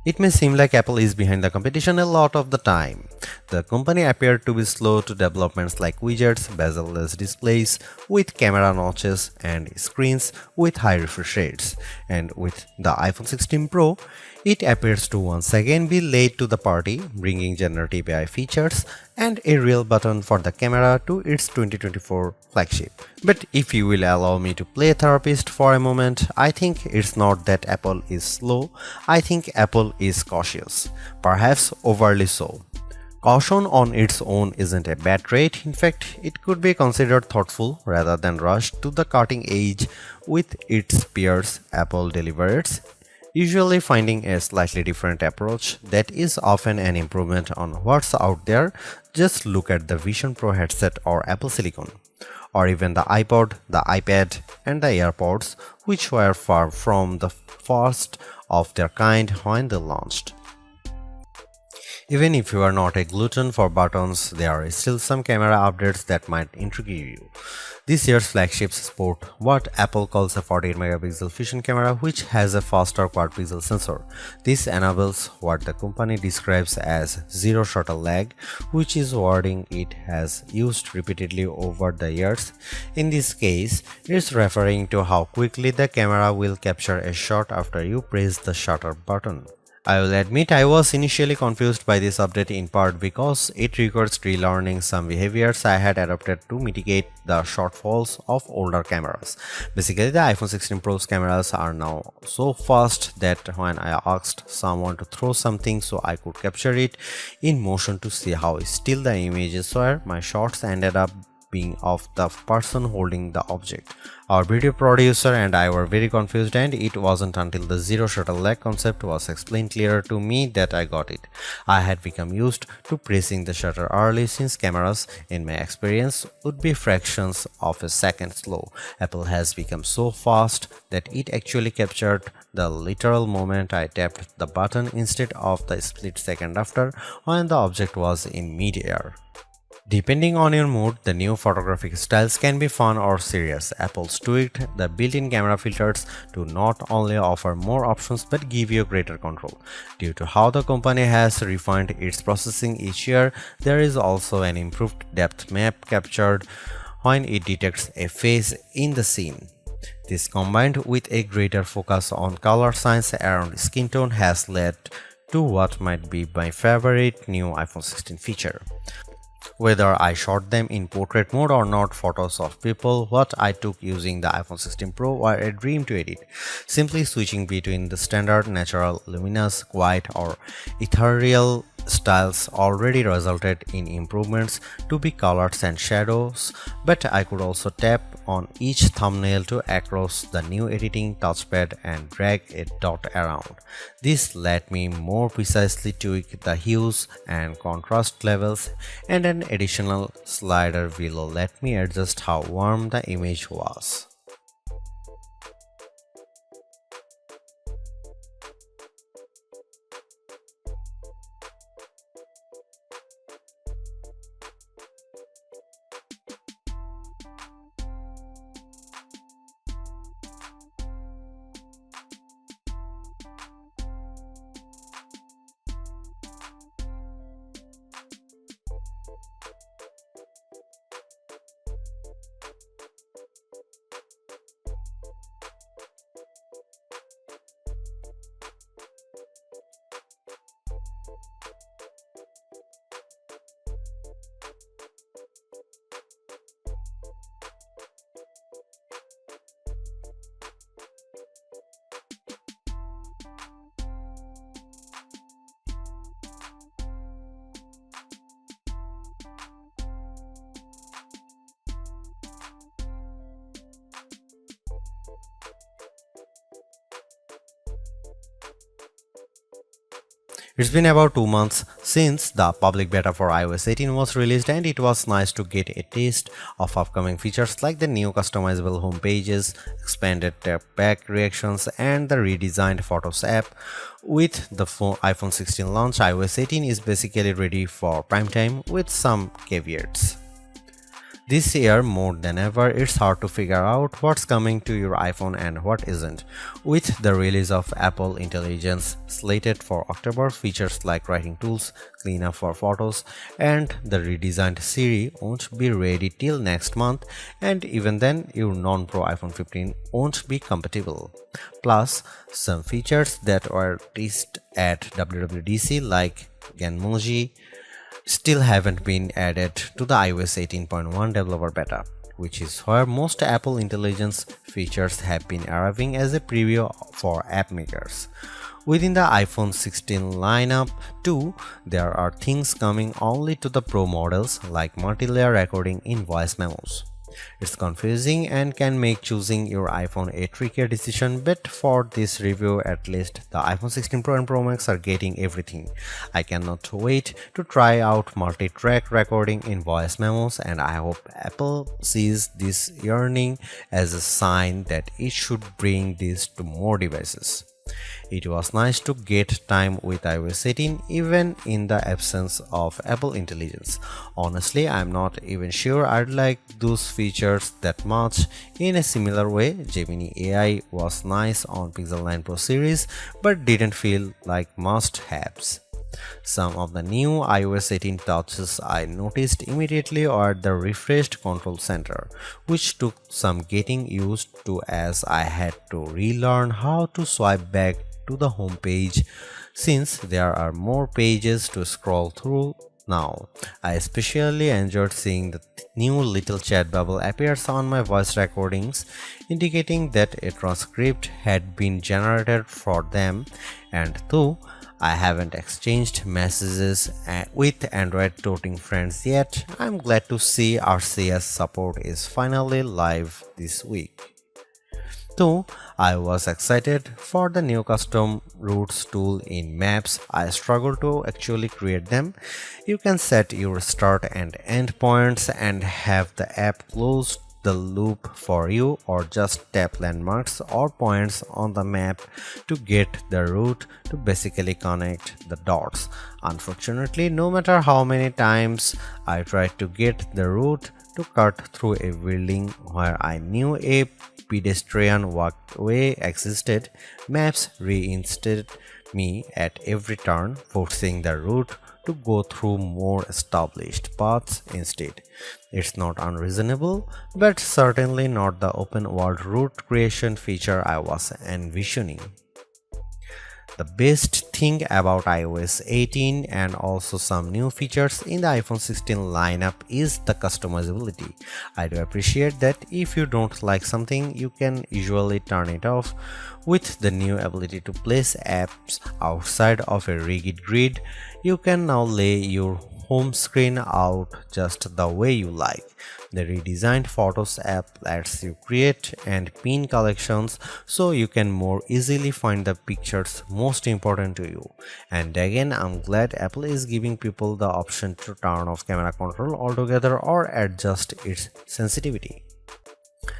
It may seem like Apple is behind the competition a lot of the time. The company appeared to be slow to developments like widgets, bezel-less displays with camera notches and screens with high refresh rates. And with the iPhone 16 Pro, it appears to once again be late to the party, bringing generative AI features and a real button for the camera to its 2024 flagship. But if you will allow me to play therapist for a moment, I think it's not that Apple is slow, I think Apple is cautious, perhaps overly so. Caution on its own isn't a bad trait, in fact, it could be considered thoughtful rather than rushed to the cutting edge with its peers. Apple delivers, usually finding a slightly different approach that is often an improvement on what's out there. Just look at the Vision Pro headset or Apple Silicon, or even the iPod, the iPad, and the AirPods, which were far from the first of their kind when they launched. Even if you are not a glutton for buttons, there are still some camera updates that might intrigue you. This year's flagships sport what Apple calls a 48 megapixel fusion camera, which has a faster quad pixel sensor. This enables what the company describes as zero shutter lag, which is wording it has used repeatedly over the years. In this case, it's referring to how quickly the camera will capture a shot after you press the shutter button. I will admit I was initially confused by this update, in part because it requires relearning some behaviors I had adopted to mitigate the shortfalls of older cameras. Basically, the iPhone 16 Pro's cameras are now so fast that when I asked someone to throw something so I could capture it in motion to see how still the images were, my shots ended up being of the person holding the object. Our video producer and I were very confused, and it wasn't until the zero shutter lag concept was explained clearer to me that I got it. I had become used to pressing the shutter early, since cameras, in my experience, would be fractions of a second slow. Apple has become so fast that it actually captured the literal moment I tapped the button instead of the split second after, when the object was in mid-air. Depending on your mood, the new photographic styles can be fun or serious. Apple's tweaked the built-in camera filters to not only offer more options but give you greater control. Due to how the company has refined its processing each year, there is also an improved depth map captured when it detects a face in the scene. This, combined with a greater focus on color science around skin tone, has led to what might be my favorite new iPhone 16 feature. Whether I shot them in portrait mode or not, photos of people what I took using the iPhone 16 Pro were a dream to edit. Simply switching between the standard, natural, luminous, quiet, or ethereal styles already resulted in improvements to be colors and shadows, but I could also tap on each thumbnail to access the new editing touchpad and drag a dot around. This let me more precisely tweak the hues and contrast levels, and an additional slider below let me adjust how warm the image was. It's been about 2 months since the public beta for iOS 18 was released, and it was nice to get a taste of upcoming features like the new customizable home pages, expanded tap-back reactions, and the redesigned Photos app. With the iPhone 16 launch, iOS 18 is basically ready for prime time with some caveats. This year, more than ever, it's hard to figure out what's coming to your iPhone and what isn't. With the release of Apple Intelligence slated for October, features like writing tools, cleanup for photos, and the redesigned Siri won't be ready till next month, and even then, your non-Pro iPhone 15 won't be compatible. Plus, some features that were teased at WWDC like Genmoji still haven't been added to the iOS 18.1 developer beta, which is where most Apple Intelligence features have been arriving as a preview for app makers. Within the iPhone 16 lineup too, there are things coming only to the Pro models like multi-layer recording in voice memos. It's confusing and can make choosing your iPhone a trickier decision, but for this review at least the iPhone 16 Pro and Pro Max are getting everything. I cannot wait to try out multi-track recording in voice memos, and I hope Apple sees this yearning as a sign that it should bring this to more devices. It was nice to get time with iOS 18 even in the absence of Apple Intelligence. Honestly, I'm not even sure I'd like those features that much. In a similar way, Gemini AI was nice on Pixel 9 Pro series but didn't feel like must-haves. Some of the new iOS 18 touches I noticed immediately are the refreshed control center, which took some getting used to as I had to relearn how to swipe back to the home page since there are more pages to scroll through now. I especially enjoyed seeing the new little chat bubble appears on my voice recordings, indicating that a transcript had been generated for them, and though I haven't exchanged messages with Android toting friends yet, I'm glad to see RCS support is finally live this week. Though I was excited for the new custom routes tool in Maps, I struggle to actually create them. You can set your start and end points and have the app close the loop for you, or just tap landmarks or points on the map to get the route to basically connect the dots. Unfortunately, no matter how many times I tried to get the route to cut through a building where I knew a pedestrian walkway existed, Maps reinstated me at every turn, forcing the route to go through more established paths instead. It's not unreasonable, but certainly not the open world route creation feature I was envisioning. The best thing about iOS 18 and also some new features in the iPhone 16 lineup is the customizability. I do appreciate that if you don't like something, you can usually turn it off. With the new ability to place apps outside of a rigid grid, you can now lay your home screen out just the way you like. The redesigned Photos app lets you create and pin collections so you can more easily find the pictures most important to you. And again, I'm glad Apple is giving people the option to turn off camera control altogether or adjust its sensitivity.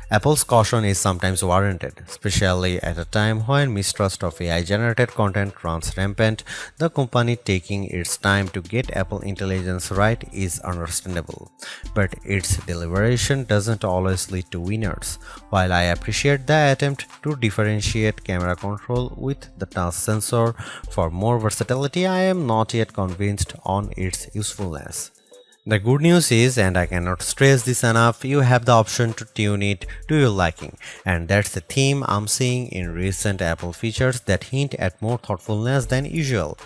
Apple's caution is sometimes warranted, especially at a time when mistrust of AI-generated content runs rampant. The company taking its time to get Apple Intelligence right is understandable, but its deliberation doesn't always lead to winners. While I appreciate the attempt to differentiate camera control with the touch sensor for more versatility, I am not yet convinced on its usefulness. The good news is, and I cannot stress this enough, you have the option to tune it to your liking, and that's the theme I'm seeing in recent Apple features that hint at more thoughtfulness than usual.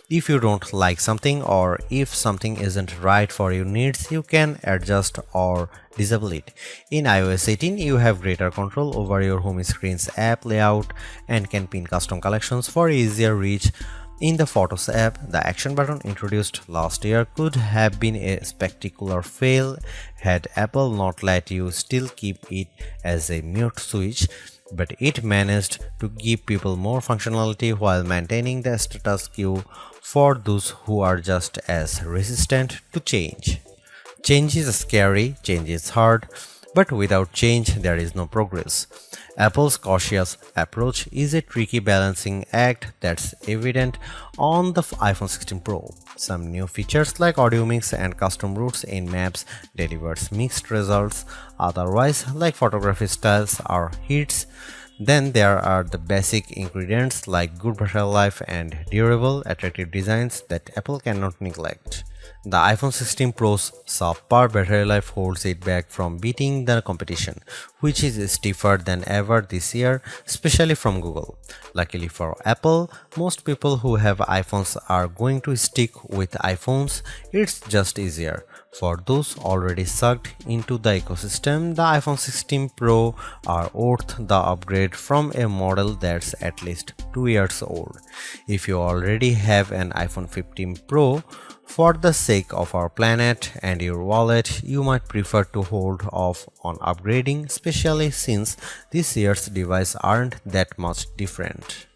If you don't like something or if something isn't right for your needs, you can adjust or disable it. In iOS 18, you have greater control over your home screen's app layout and can pin custom collections for easier reach. In the Photos app, the action button introduced last year could have been a spectacular fail had Apple not let you still keep it as a mute switch, but it managed to give people more functionality while maintaining the status quo for those who are just as resistant to change. Change is scary, change is hard, But without change, there is no progress. Apple's cautious approach is a tricky balancing act that's evident on the iPhone 16 Pro. Some new features like audio mix and custom routes in maps delivers mixed results, otherwise like photography styles are hits. Then there are the basic ingredients like good battery life and durable, attractive designs that Apple cannot neglect. The iPhone 16 Pro's subpar battery life holds it back from beating the competition, which is stiffer than ever this year, especially from Google. Luckily for Apple, most people who have iPhones are going to stick with iPhones. It's just easier. For those already sucked into the ecosystem, the iPhone 16 Pro are worth the upgrade from a model that's at least 2 years old. If you already have an iPhone 15 Pro, for the sake of our planet and your wallet, you might prefer to hold off on upgrading, especially since this year's devices aren't that much different.